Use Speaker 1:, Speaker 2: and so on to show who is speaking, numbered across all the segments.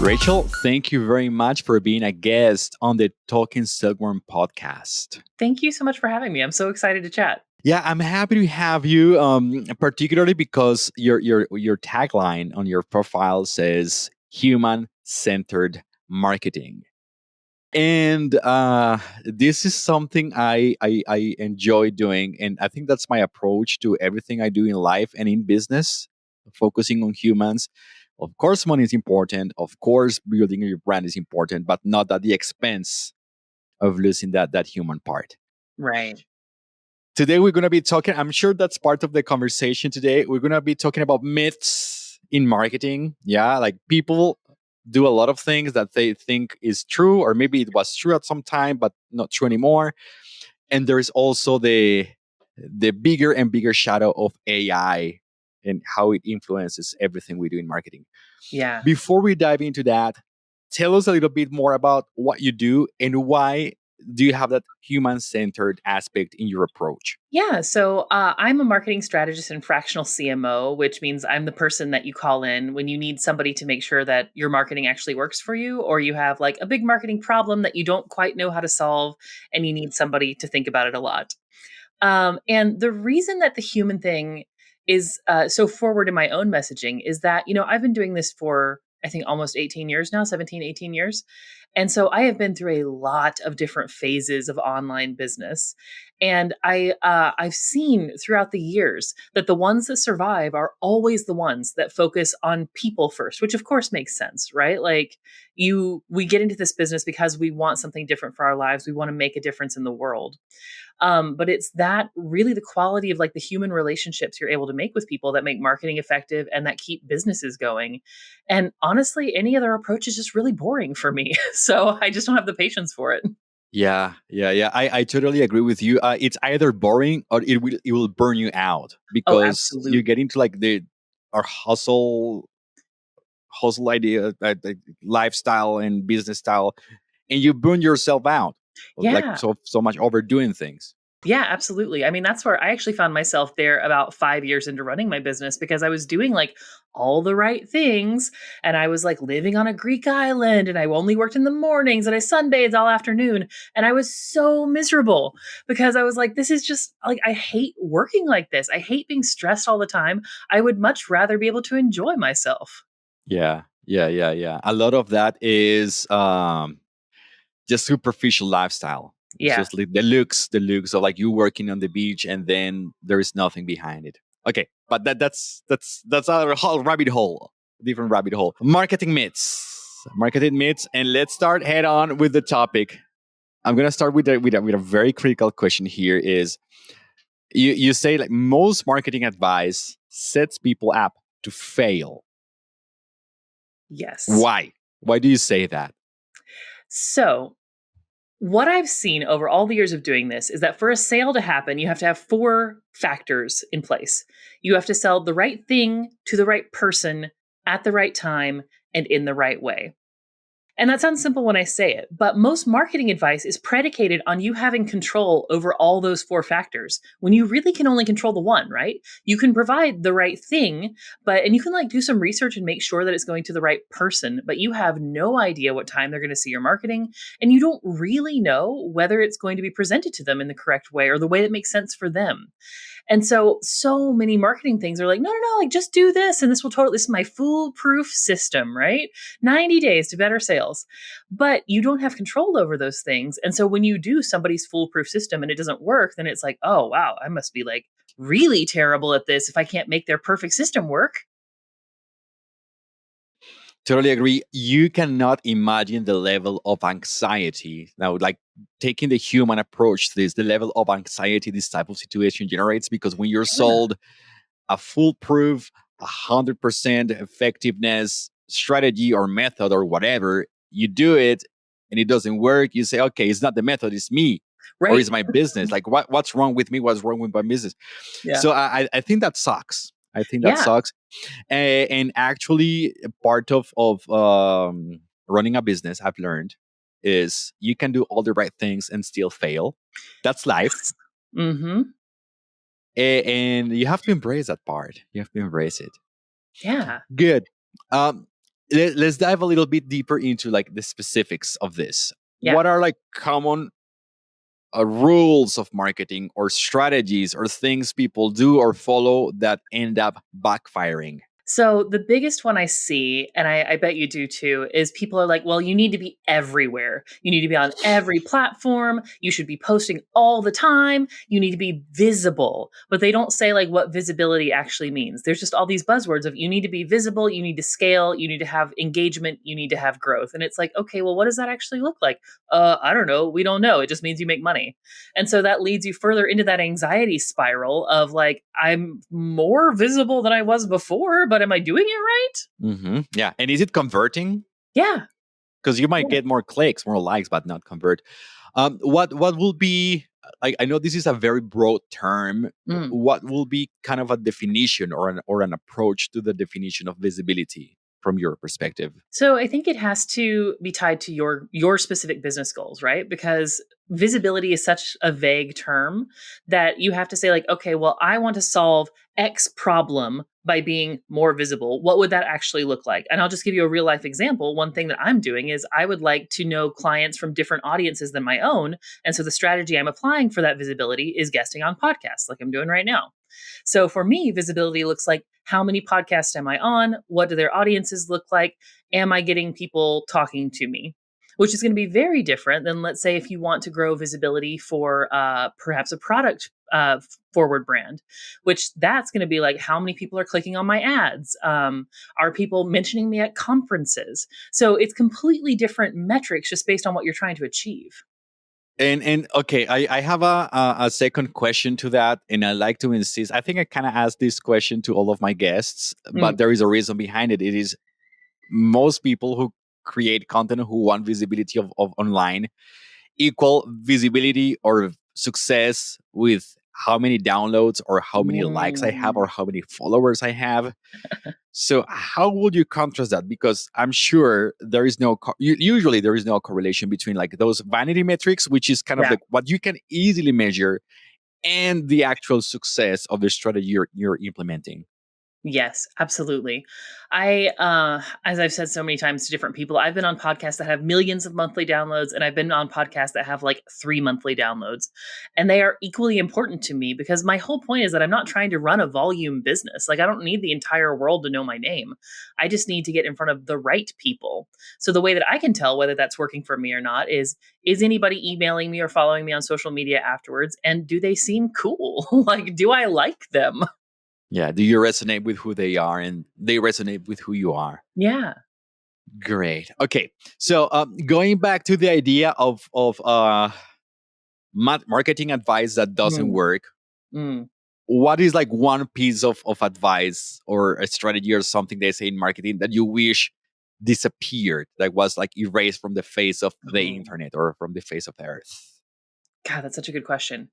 Speaker 1: Rachel, thank you very much for being a guest on the Talking Silkworm podcast.
Speaker 2: Thank you so much for having me. I'm so excited to chat.
Speaker 1: Yeah, I'm happy to have you, particularly because your tagline on your profile says human-centered marketing. And this is something I enjoy doing. And I think that's my approach to everything I do in life and in business, focusing on humans. Of course, money is important. Of course, building your brand is important, but not at the expense of losing that human part.
Speaker 2: Right.
Speaker 1: Today, we're going to be talking, I'm sure that's part of the conversation today. We're going to be talking about myths in marketing. Yeah, like people do a lot of things that they think is true, or maybe it was true at some time, but not true anymore. And there's also the bigger and bigger shadow of AI and how it influences everything we do in marketing.
Speaker 2: Yeah.
Speaker 1: Before we dive into that, tell us a little bit more about what you do and why do you have that human-centered aspect in your approach?
Speaker 2: Yeah. So I'm a marketing strategist and fractional CMO, which means I'm the person that you call in when you need somebody to make sure that your marketing actually works for you, or you have like a big marketing problem that you don't quite know how to solve and you need somebody to think about it a lot. And the reason that the human thing is so forward in my own messaging is that, I've been doing this for, I think, almost 18 years now, 17, 18 years. And so I have been through a lot of different phases of online business. And I've seen throughout the years that the ones that survive are always the ones that focus on people first, which of course makes sense, right? Like we get into this business because we want something different for our lives. We want to make a difference in the world. But it's that really the quality of like the human relationships you're able to make with people that make marketing effective and that keep businesses going. And honestly, any other approach is just really boring for me. So I just don't have the patience for it.
Speaker 1: Yeah. I totally agree with you. It's either boring or it will burn you out
Speaker 2: Oh,
Speaker 1: because you
Speaker 2: absolutely.
Speaker 1: get into like the our hustle idea, lifestyle and business style, and you burn yourself out, like
Speaker 2: Yeah.
Speaker 1: so much overdoing things.
Speaker 2: Yeah, absolutely. I mean, that's where I actually found myself there about 5 years into running my business because I was doing like all the right things. And I was like living on a Greek island and I only worked in the mornings and I sunbathed all afternoon. And I was so miserable because I was like, this is just like, I hate working like this. I hate being stressed all the time. I would much rather be able to enjoy myself.
Speaker 1: Yeah. A lot of that is just superficial lifestyle. It's
Speaker 2: Yeah.
Speaker 1: just like the looks of like you working on the beach and then there is nothing behind it. Okay, but that's a whole rabbit hole, different rabbit hole. Marketing myths, and let's start head on with the topic. I'm gonna start with a very critical question here. Is you say like most marketing advice sets people up to fail.
Speaker 2: Yes.
Speaker 1: Why do you say that?
Speaker 2: So what I've seen over all the years of doing this is that for a sale to happen, you have to have four factors in place. You have to sell the right thing to the right person at the right time and in the right way. And that sounds simple when I say it, but most marketing advice is predicated on you having control over all those four factors when you really can only control the one, right? You can provide the right thing, and you can like do some research and make sure that it's going to the right person, but you have no idea what time they're going to see your marketing. And you don't really know whether it's going to be presented to them in the correct way or the way that makes sense for them. And so many marketing things are like, no, like just do this and this is my foolproof system, right? 90 days to better sales. But you don't have control over those things. And so when you do somebody's foolproof system and it doesn't work, then it's like, oh, wow, I must be like really terrible at this if I can't make their perfect system work.
Speaker 1: Totally agree. You cannot imagine the level of anxiety now, like taking the human approach to this, the level of anxiety this type of situation generates. Because when you're
Speaker 2: Yeah.
Speaker 1: sold a foolproof, 100% effectiveness strategy or method or whatever, you do it and it doesn't work. You say, okay, it's not the method, it's me or
Speaker 2: Right.
Speaker 1: it's my business. Like what's wrong with me? What's wrong with my business?
Speaker 2: Yeah.
Speaker 1: So I think that sucks. I think that
Speaker 2: Yeah.
Speaker 1: sucks. And actually, part of running a business, I've learned, is you can do all the right things and still fail. That's life,
Speaker 2: Yes. Mm-hmm.
Speaker 1: and you have to embrace that part. You have to embrace it.
Speaker 2: Yeah.
Speaker 1: Good. Um, Let's dive a little bit deeper into like the specifics of this.
Speaker 2: Yeah.
Speaker 1: What are like common rules of marketing or strategies or things people do or follow that end up backfiring?
Speaker 2: So the biggest one I see, and I bet you do too, is people are like, well, you need to be everywhere. You need to be on every platform. You should be posting all the time. You need to be visible. But they don't say like what visibility actually means. There's just all these buzzwords of you need to be visible, you need to scale, you need to have engagement, you need to have growth. And it's like, okay, well, what does that actually look like? I don't know. We don't know. It just means you make money. And so that leads you further into that anxiety spiral of like, I'm more visible than I was before, but am I doing it right?
Speaker 1: Yeah. And is it converting?
Speaker 2: Yeah.
Speaker 1: Because you might
Speaker 2: Yeah.
Speaker 1: get more clicks, more likes, but not convert. What will be? I know this is a very broad term.
Speaker 2: Mm.
Speaker 1: What will be kind of a definition or an approach to the definition of visibility from your perspective?
Speaker 2: So I think it has to be tied to your specific business goals, right? Because visibility is such a vague term that you have to say like, okay, well, I want to solve X problem by being more visible. What would that actually look like? And I'll just give you a real life example. One thing that I'm doing is I would like to know clients from different audiences than my own. And so the strategy I'm applying for that visibility is guesting on podcasts like I'm doing right now. So for me, visibility looks like how many podcasts am I on? What do their audiences look like? Am I getting people talking to me? Which is going to be very different than, let's say, if you want to grow visibility for perhaps a product forward brand, which that's going to be like how many people are clicking on my ads? Are people mentioning me at conferences? So it's completely different metrics just based on what you're trying to achieve.
Speaker 1: And okay, I have a second question to that, and I like to insist. I think I kind of asked this question to all of my guests, but
Speaker 2: Mm.
Speaker 1: there is a reason behind it. It is most people who create content who want visibility of online equal visibility or success with how many downloads or how many likes I have or
Speaker 2: Mm.
Speaker 1: how many followers I have. So how would you contrast that? Because I'm sure there is no usually there is no correlation between like those vanity metrics, which is kind of
Speaker 2: Yeah.
Speaker 1: like what you can easily measure, and the actual success of the strategy you're implementing.
Speaker 2: Yes, absolutely. As I've said so many times to different people, I've been on podcasts that have millions of monthly downloads, and I've been on podcasts that have like 3 monthly downloads. And they are equally important to me because my whole point is that I'm not trying to run a volume business. Like, I don't need the entire world to know my name. I just need to get in front of the right people. So the way that I can tell whether that's working for me or not is anybody emailing me or following me on social media afterwards? And do they seem cool? Like, do I like them?
Speaker 1: Yeah. Do you resonate with who they are and they resonate with who you are?
Speaker 2: Yeah.
Speaker 1: Great. Okay. So going back to the idea of marketing advice that doesn't
Speaker 2: Mm.
Speaker 1: work,
Speaker 2: Mm.
Speaker 1: what is like one piece of advice or a strategy or something they say in marketing that you wish disappeared, that was like erased from the face of the
Speaker 2: Oh,
Speaker 1: internet or from the face of the earth?
Speaker 2: God, that's such a good question.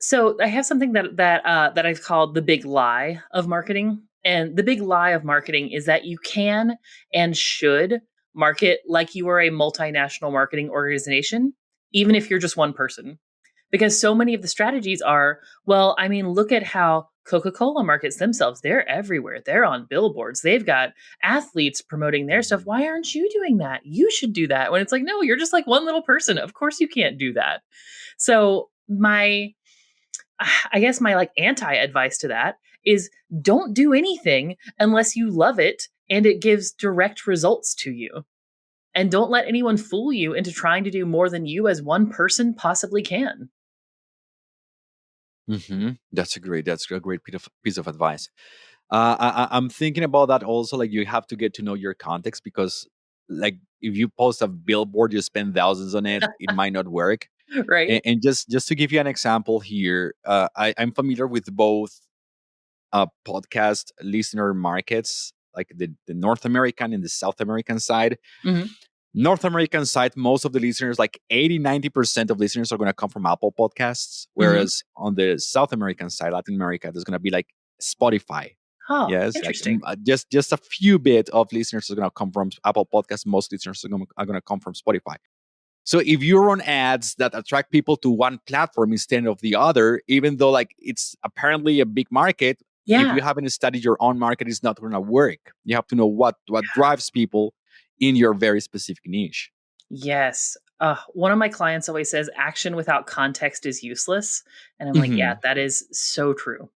Speaker 2: So I have something that I've called the big lie of marketing, and the big lie of marketing is that you can and should market like you are a multinational marketing organization, even if you're just one person. Because so many of the strategies are, well, I mean, look at how Coca-Cola markets themselves. They're everywhere. They're on billboards. They've got athletes promoting their stuff. Why aren't you doing that? You should do that. When it's like, no, you're just like one little person. Of course you can't do that. So I guess my like anti advice to that is don't do anything unless you love it and it gives direct results to you. And don't let anyone fool you into trying to do more than you as one person possibly can.
Speaker 1: That's a great piece of advice. I'm thinking about that also. Like you have to get to know your context, because like if you post a billboard, you spend thousands on it, it might not work.
Speaker 2: Right?
Speaker 1: And just to give you an example here, I'm familiar with both podcast listener markets, like the North American and the South American side.
Speaker 2: Hmm.
Speaker 1: North American side, most of the listeners, like 80-90% of listeners, are going to come from Apple Podcasts.
Speaker 2: Hmm.
Speaker 1: Whereas on the South American side, Latin America, there's going to be like Spotify.
Speaker 2: Oh,
Speaker 1: Yes, like
Speaker 2: interesting.
Speaker 1: just a few bit of listeners are going to come from Apple Podcasts. Most listeners are going to come from Spotify. So if you run ads that attract people to one platform instead of the other, even though like it's apparently a big market, If
Speaker 2: Yeah.
Speaker 1: you haven't studied your own market, it's not going to work. You have to know what drives people in your very specific niche.
Speaker 2: Yes. One of my clients always says action without context is useless. And I'm like, yeah,
Speaker 1: Mhm.
Speaker 2: that is so true.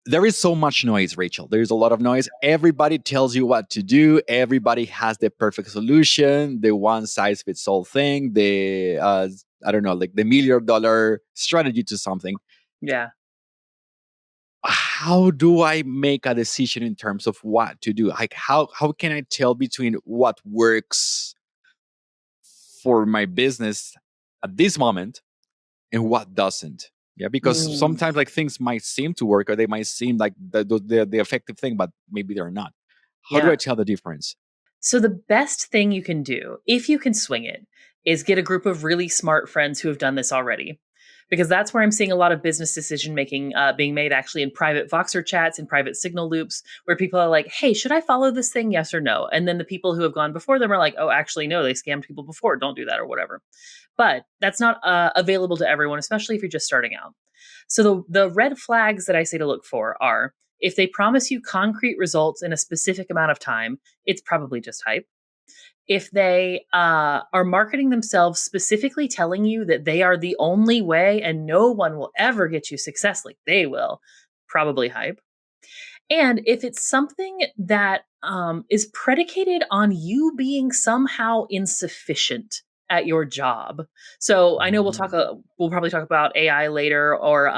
Speaker 1: There is so much noise, Rachel. There's a lot of noise. Everybody tells you what to do. Everybody has the perfect solution, the one size fits all thing, the I don't know, like the $1 million strategy to something.
Speaker 2: Yeah.
Speaker 1: How do I make a decision in terms of what to do? Like how can I tell between what works for my business at this moment and what doesn't? Yeah, because
Speaker 2: Mm,
Speaker 1: sometimes like things might seem to work or they might seem like the effective thing, but maybe they're not. How do I
Speaker 2: yeah.
Speaker 1: tell the difference?
Speaker 2: So the best thing you can do, if you can swing it, is get a group of really smart friends who have done this already. Because that's where I'm seeing a lot of business decision making being made actually in private Voxer chats and private signal loops where people are like, hey, should I follow this thing? Yes or no? And then the people who have gone before them are like, oh, actually, no, they scammed people before. Don't do that or whatever. But that's not available to everyone, especially if you're just starting out. So the red flags that I say to look for are if they promise you concrete results in a specific amount of time, it's probably just hype. If they are marketing themselves specifically telling you that they are the only way and no one will ever get you success like they will, probably hype. And if it's something that is predicated on you being somehow insufficient at your job. So I know we'll probably talk about AI later, or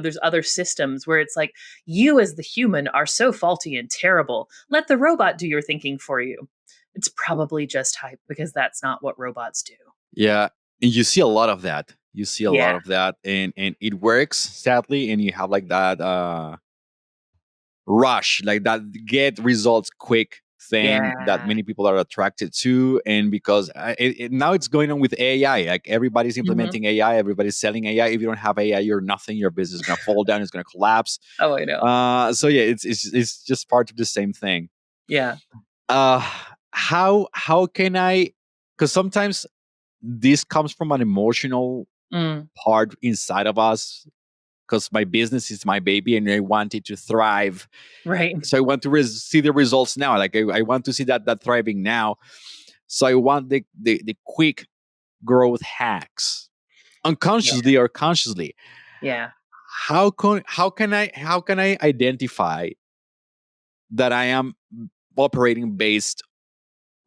Speaker 2: there's other systems where it's like you as the human are so faulty and terrible. Let the robot do your thinking for you. It's probably just hype because that's not what robots do.
Speaker 1: Yeah, and you see a lot of that. You see a lot
Speaker 2: Yeah.
Speaker 1: of that, and it works sadly, and you have like that rush, like that get results quick thing that
Speaker 2: Yeah.
Speaker 1: many people are attracted to. And because now it's going on with AI, like everybody's
Speaker 2: Hmm.
Speaker 1: implementing AI, everybody's selling AI. If you don't have AI, you're nothing. Your business is going to fall down. It's going to collapse.
Speaker 2: Oh, I know.
Speaker 1: So yeah, it's just part of the same thing.
Speaker 2: Yeah.
Speaker 1: Uh, how can I? Because sometimes this comes from an emotional
Speaker 2: Mm,
Speaker 1: part inside of us. Because my business is my baby, and I want it to thrive.
Speaker 2: right.
Speaker 1: So I want to see the results now. Like I want to see that thriving now. So I want the quick growth hacks,
Speaker 2: Yeah.
Speaker 1: unconsciously or consciously.
Speaker 2: Yeah.
Speaker 1: How can I identify that I am operating based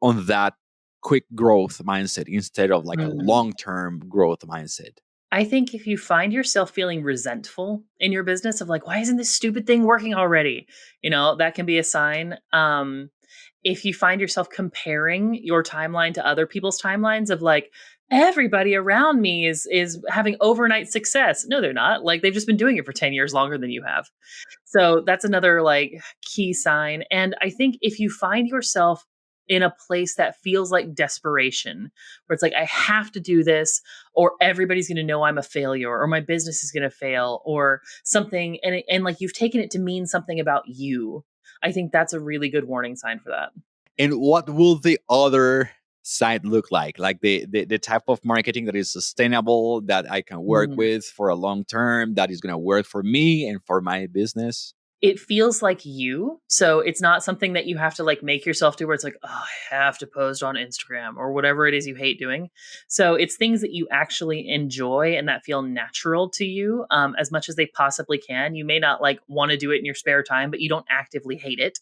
Speaker 1: on that quick growth mindset instead of like a
Speaker 2: Mm.
Speaker 1: long term growth mindset?
Speaker 2: I think if you find yourself feeling resentful in your business of like, why isn't this stupid thing working already? That can be a sign. If you find yourself comparing your timeline to other people's timelines of like, everybody around me is having overnight success. No, they're not. Like they've just been doing it for 10 years longer than you have. So that's another like key sign. And I think if you find yourself in a place that feels like desperation, where it's like, I have to do this, or everybody's going to know I'm a failure, or my business is going to fail, or something, and like you've taken it to mean something about you, I think that's a really good warning sign for that.
Speaker 1: And what will the other side look like? Like the type of marketing that is sustainable, that I can work
Speaker 2: Mm.
Speaker 1: with for a long term, that is going to work for me and for my business.
Speaker 2: It feels like you. So it's not something that you have to like make yourself do where it's like, oh, I have to post on Instagram or whatever it is you hate doing. So it's things that you actually enjoy and that feel natural to you as much as they possibly can. You may not like want to do it in your spare time, but you don't actively hate it.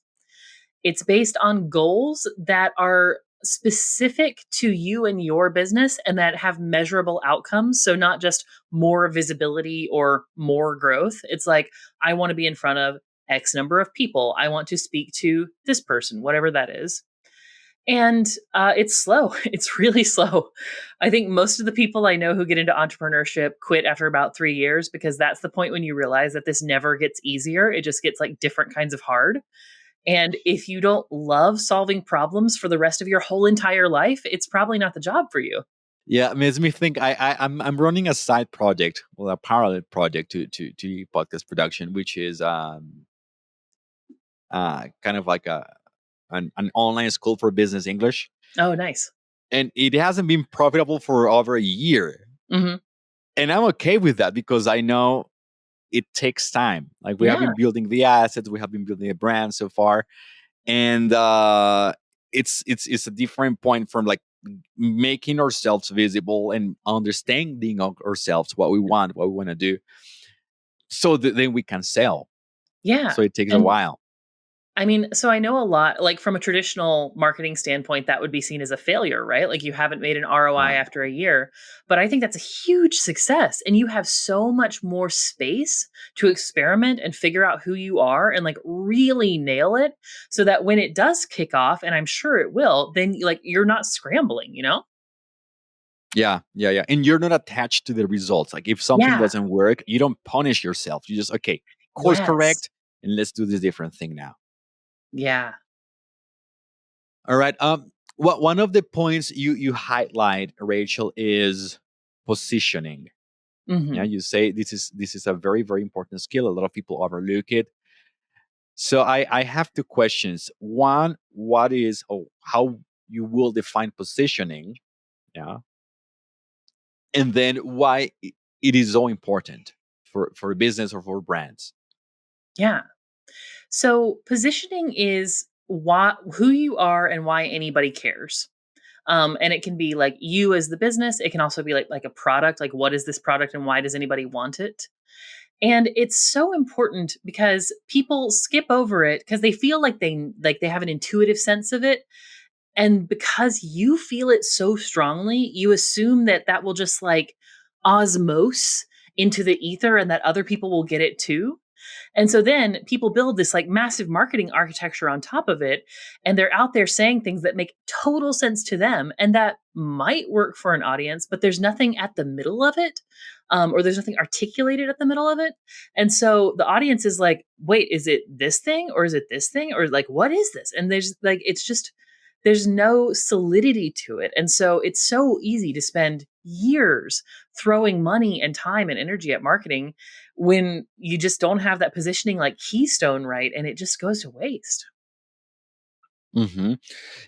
Speaker 2: It's based on goals that are specific to you and your business and that have measurable outcomes. So, not just more visibility or more growth. It's like, I want to be in front of X number of people. I want to speak to this person, whatever that is. And it's slow. It's really slow. I think most of the people I know who get into entrepreneurship quit after about 3 years because that's the point when you realize that this never gets easier. It just gets like different kinds of hard. And if you don't love solving problems for the rest of your whole entire life, it's probably not the job for you.
Speaker 1: Yeah, it makes me think. I'm running a side project, well, a parallel project to podcast production, which is kind of like an online school for business English,
Speaker 2: Oh, nice.
Speaker 1: and it hasn't been profitable for over a year.
Speaker 2: Hmm.
Speaker 1: And I'm okay with that because I know it takes time. Like we have
Speaker 2: Yeah.
Speaker 1: been building the assets, we have been building a brand so far, and it's a different point from like making ourselves visible and understanding of ourselves, what we want to do, so that then we can sell.
Speaker 2: Yeah.
Speaker 1: So it takes a
Speaker 2: And
Speaker 1: while.
Speaker 2: I mean, so I know a lot, like from a traditional marketing standpoint, that would be seen as a failure, right? Like you haven't made an ROI
Speaker 1: Right.
Speaker 2: after a year. But I think that's a huge success. And you have so much more space to experiment and figure out who you are and like really nail it so that when it does kick off, and I'm sure it will, then like you're not scrambling, you know?
Speaker 1: Yeah. And you're not attached to the results. Like if something
Speaker 2: Yeah.
Speaker 1: doesn't work, you don't punish yourself. You just, okay, course
Speaker 2: Yes.
Speaker 1: correct, and let's do this different thing now.
Speaker 2: Yeah.
Speaker 1: All right. What one of the points you highlight, Rachel, is positioning. Yeah,
Speaker 2: Hmm.
Speaker 1: you say this is a very very important skill. A lot of people overlook it. So I have two questions. One, what is, or how you will define positioning? Yeah, and then why it is so important for a business or for brands.
Speaker 2: Yeah. So positioning is who you are and why anybody cares. And it can be like you as the business. It can also be like a product. Like what is this product and why does anybody want it? And it's so important because people skip over it because they feel like they have an intuitive sense of it. And because you feel it so strongly, you assume that that will just like osmose into the ether and that other people will get it too. And so then people build this like massive marketing architecture on top of it. And they're out there saying things that make total sense to them. And that might work for an audience, but there's nothing at the middle of it. Or there's nothing articulated at the middle of it. And so the audience is like, wait, is it this thing or is it this thing? Or like, what is this? And there's like, it's just, there's no solidity to it. And so it's so easy to spend years throwing money and time and energy at marketing when you just don't have that positioning like keystone right and it just goes to waste.
Speaker 1: Hmm.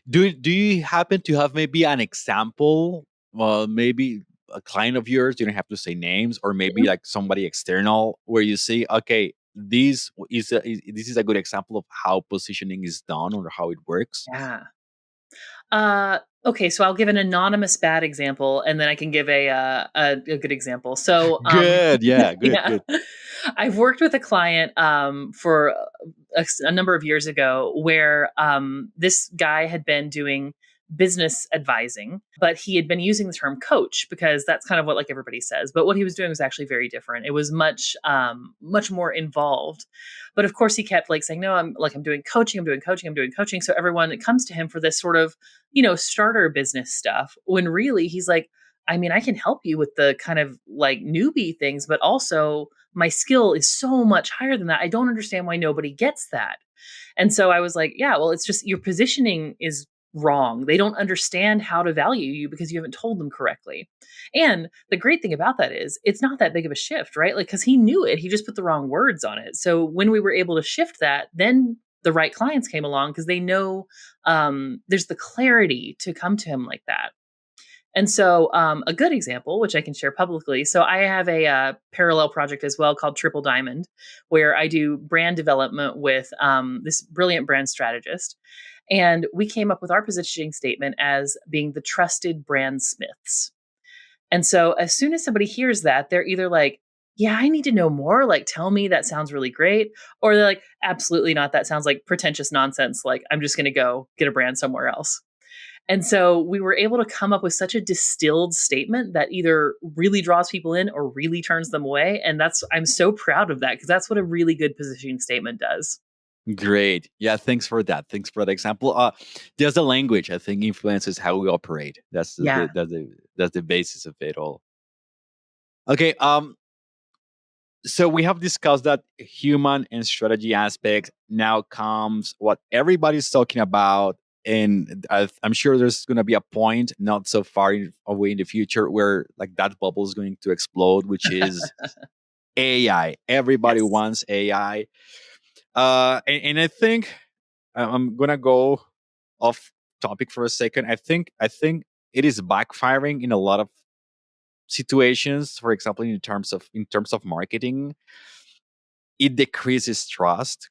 Speaker 1: Do you happen to have maybe an example? Well, maybe a client of yours. You don't have to say names, or maybe
Speaker 2: Mhm.
Speaker 1: like somebody external where you see, okay, this is a good example of how positioning is done or how it works.
Speaker 2: Yeah. Okay, so I'll give an anonymous bad example, and then I can give a good example. So,
Speaker 1: Good. Yeah. Good.
Speaker 2: yeah,
Speaker 1: Good.
Speaker 2: I've worked with a client for a number of years ago, where this guy had been doing business advising, but he had been using the term coach because that's kind of what like everybody says. But what he was doing was actually very different. It was much more involved. But of course, he kept like saying, "No, I'm doing coaching. I'm doing coaching. I'm doing coaching." So everyone that comes to him for this sort of starter business stuff when really he's like, I mean, I can help you with the kind of like newbie things, but also my skill is so much higher than that. I don't understand why nobody gets that. And so I was like, yeah, well, it's just your positioning is wrong. They don't understand how to value you because you haven't told them correctly. And the great thing about that is it's not that big of a shift, right? Like, because he knew it, he just put the wrong words on it. So when we were able to shift that, then the right clients came along because they know there's the clarity to come to him like that. And so, a good example, which I can share publicly. So, I have a parallel project as well called Triple Diamond, where I do brand development with this brilliant brand strategist. And we came up with our positioning statement as being the trusted brand smiths. And so, as soon as somebody hears that, they're either like, yeah, I need to know more. Like, tell me that sounds really great. Or they're like, absolutely not. That sounds like pretentious nonsense. Like, I'm just going to go get a brand somewhere else. And so we were able to come up with such a distilled statement that either really draws people in or really turns them away. And I'm so proud of that because that's what a really good positioning statement does.
Speaker 1: Great. Yeah. Thanks for that. Thanks for that example. There's a language. I think influences how we operate.
Speaker 2: Yeah.
Speaker 1: That's the basis of it all. Okay. So we have discussed that human and strategy aspect. Now comes what everybody's talking about, and I'm sure there's going to be a point not so far away in the future where like that bubble is going to explode, which is AI. Everybody
Speaker 2: Yes.
Speaker 1: wants AI, and I think I'm gonna go off topic for a second. I think it is backfiring in a lot of situations. For example, in terms of marketing, it decreases trust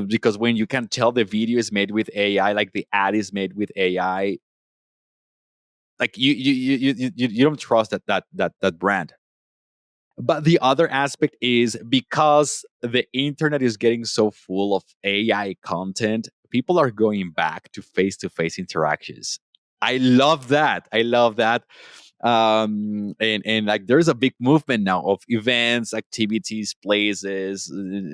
Speaker 1: because when you can tell the video is made with AI, like the ad is made with AI, like you don't trust that brand. But the other aspect is because the internet is getting so full of AI content, people are going back to face interactions. I love that. I love that. And like there's a big movement now of events, activities, places,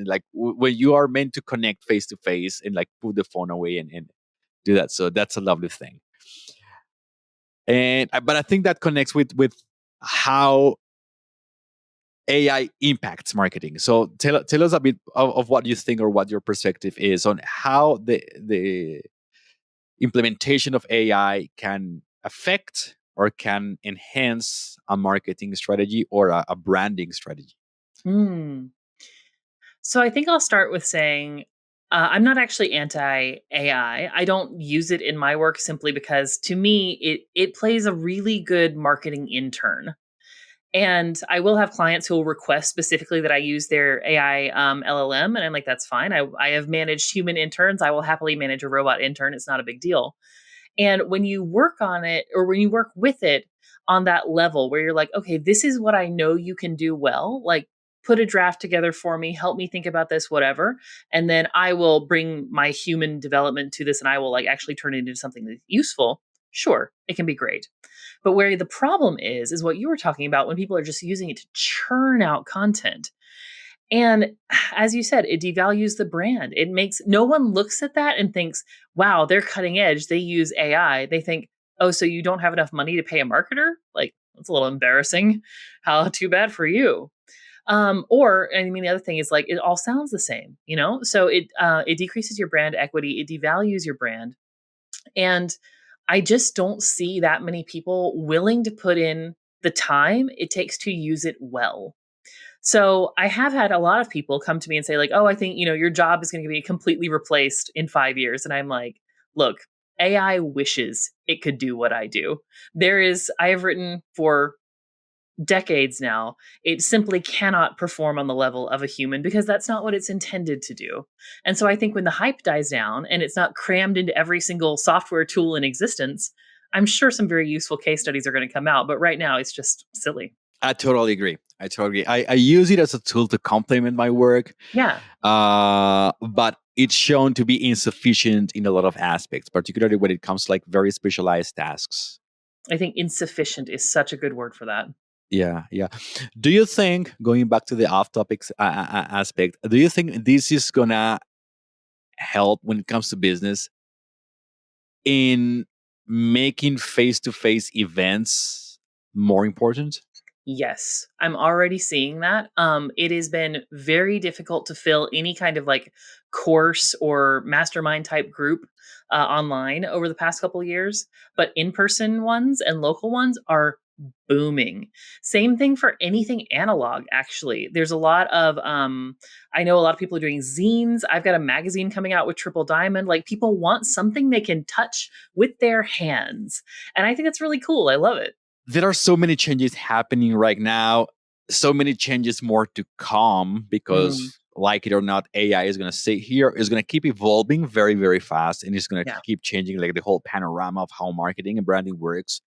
Speaker 1: like when you are meant to connect face to face and like put the phone away and do that. So that's a lovely thing. But I think that connects with how AI impacts marketing. So tell us a bit of what you think or what your perspective is on how the implementation of AI can affect or can enhance a marketing strategy or a branding strategy.
Speaker 2: Hmm. So I think I'll start with saying I'm not actually anti AI. I don't use it in my work simply because to me it plays a really good marketing intern. And I will have clients who will request specifically that I use their AI LLM, and I'm like, that's fine. I have managed human interns. I will happily manage a robot intern. It's not a big deal. And when you work on it or when you work with it on that level where you're like, okay, this is what I know you can do well, like put a draft together for me, help me think about this, whatever. And then I will bring my human development to this and I will like actually turn it into something that's useful. Sure, it can be great. But where the problem is what you were talking about when people are just using it to churn out content. And as you said, it devalues the brand. It makes no one looks at that and thinks, wow, they're cutting edge. They use AI. They think, oh, so you don't have enough money to pay a marketer? Like, that's a little embarrassing. How too bad for you. Or, and I mean, the other thing is like, it all sounds the same, you know? So it decreases your brand equity. It devalues your brand. And I just don't see that many people willing to put in the time it takes to use it well. So I have had a lot of people come to me and say, like, oh, I think, your job is going to be completely replaced in 5 years. And I'm like, look, AI wishes it could do what I do. I have written for decades now, it simply cannot perform on the level of a human because that's not what it's intended to do. And so I think when the hype dies down and it's not crammed into every single software tool in existence, I'm sure some very useful case studies are going to come out. But right now, it's just silly.
Speaker 1: I totally agree. I totally agree. I use it as a tool to complement my work,
Speaker 2: Yeah,
Speaker 1: but it's shown to be insufficient in a lot of aspects, particularly when it comes to like very specialized tasks.
Speaker 2: I think insufficient is such a good word for that.
Speaker 1: Yeah, yeah. Do you think, going back to the off topics aspect, do you think this is gonna help when it comes to business in making face to face events more important?
Speaker 2: Yes, I'm already seeing that. It has been very difficult to fill any kind of like course or mastermind type group online over the past couple years, but in person ones and local ones are booming. Same thing for anything analog, actually. There's a lot of, I know a lot of people are doing zines. I've got a magazine coming out with Triple Diamond. Like people want something they can touch with their hands. And I think that's really cool. I love it.
Speaker 1: There are so many changes happening right now, so many changes more to come
Speaker 2: Mm,
Speaker 1: because, like it or not, AI is going to stay here, is going to keep evolving very, very fast, and it's going to
Speaker 2: yeah.
Speaker 1: keep changing like the whole panorama of how marketing and branding works.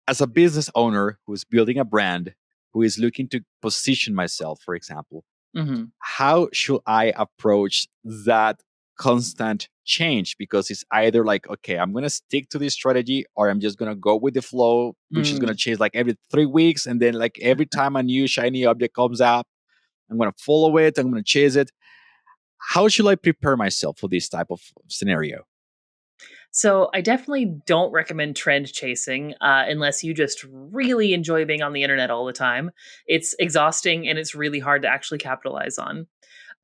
Speaker 1: As a business owner who is building a brand, who is looking to position myself, for example,
Speaker 2: Mhm.
Speaker 1: how should I approach that constant change? Because it's either like, okay, I'm going to stick to this strategy or I'm just going to go with the flow, which is going to
Speaker 2: Mm.
Speaker 1: change like every 3 weeks. And then, like, every time a new shiny object comes up, I'm going to follow it, I'm going to chase it. How should I prepare myself for this type of scenario?
Speaker 2: So I definitely don't recommend trend chasing unless you just really enjoy being on the internet all the time. It's exhausting and it's really hard to actually capitalize on.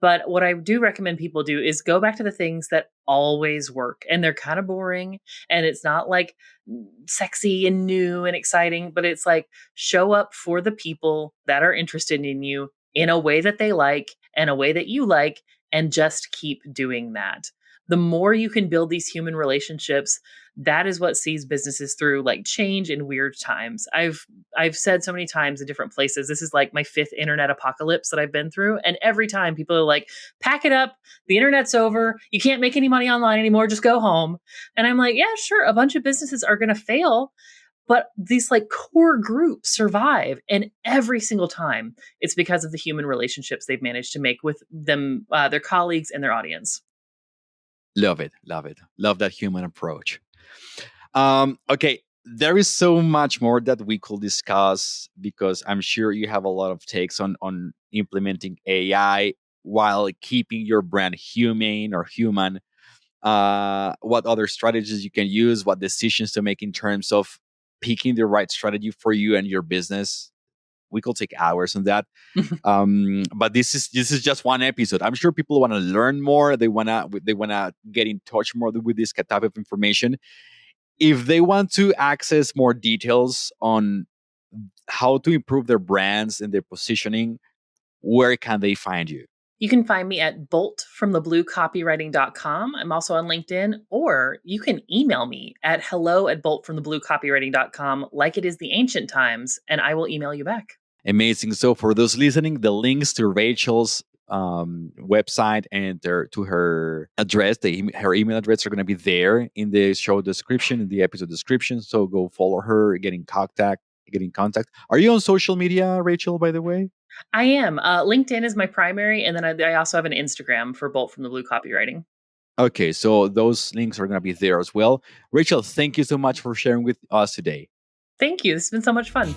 Speaker 2: But what I do recommend people do is go back to the things that always work. And they're kind of boring and it's not like sexy and new and exciting, but it's like show up for the people that are interested in you in a way that they like and a way that you like, and just keep doing that. The more you can build these human relationships, That is what sees businesses through like change in weird times. I've said so many times in different places, this is like my fifth internet apocalypse that I've been through. And every time people are like, pack it up, the internet's over, you can't make any money online anymore, just go home. And I'm like, yeah, sure, a bunch of businesses are going to fail, but these like core groups survive. And every single time it's because of the human relationships they've managed to make with them, their colleagues and their audience.
Speaker 1: Love it. Love it. Love that human approach. Okay. There is so much more that we could discuss because I'm sure you have a lot of takes on implementing AI while keeping your brand humane or human. What other strategies you can use, what decisions to make in terms of picking the right strategy for you and your business. We could take hours on that. But this is just one episode. I'm sure people want to learn more. They wanna get in touch more with this type of information. If they want to access more details on how to improve their brands and their positioning, where can they find you?
Speaker 2: You can find me at boltfromthebluecopywriting.com. I'm also on LinkedIn, or you can email me at hello@boltfromthebluecopywriting.com, like it is the ancient times, and I will email you back.
Speaker 1: Amazing. So for those listening, the links to Rachel's website and to her address, her email address are going to be there in the show description, in the episode description. So go follow her, get in contact. Get in contact. Are you on social media, Rachel? By the way.
Speaker 2: I am. LinkedIn is my primary, and then I also have an Instagram for Bolt from the Blue Copywriting.
Speaker 1: Okay, so those links are going to be there as well. Rachel, thank you so much for sharing with us today.
Speaker 2: Thank you. This has been so much fun.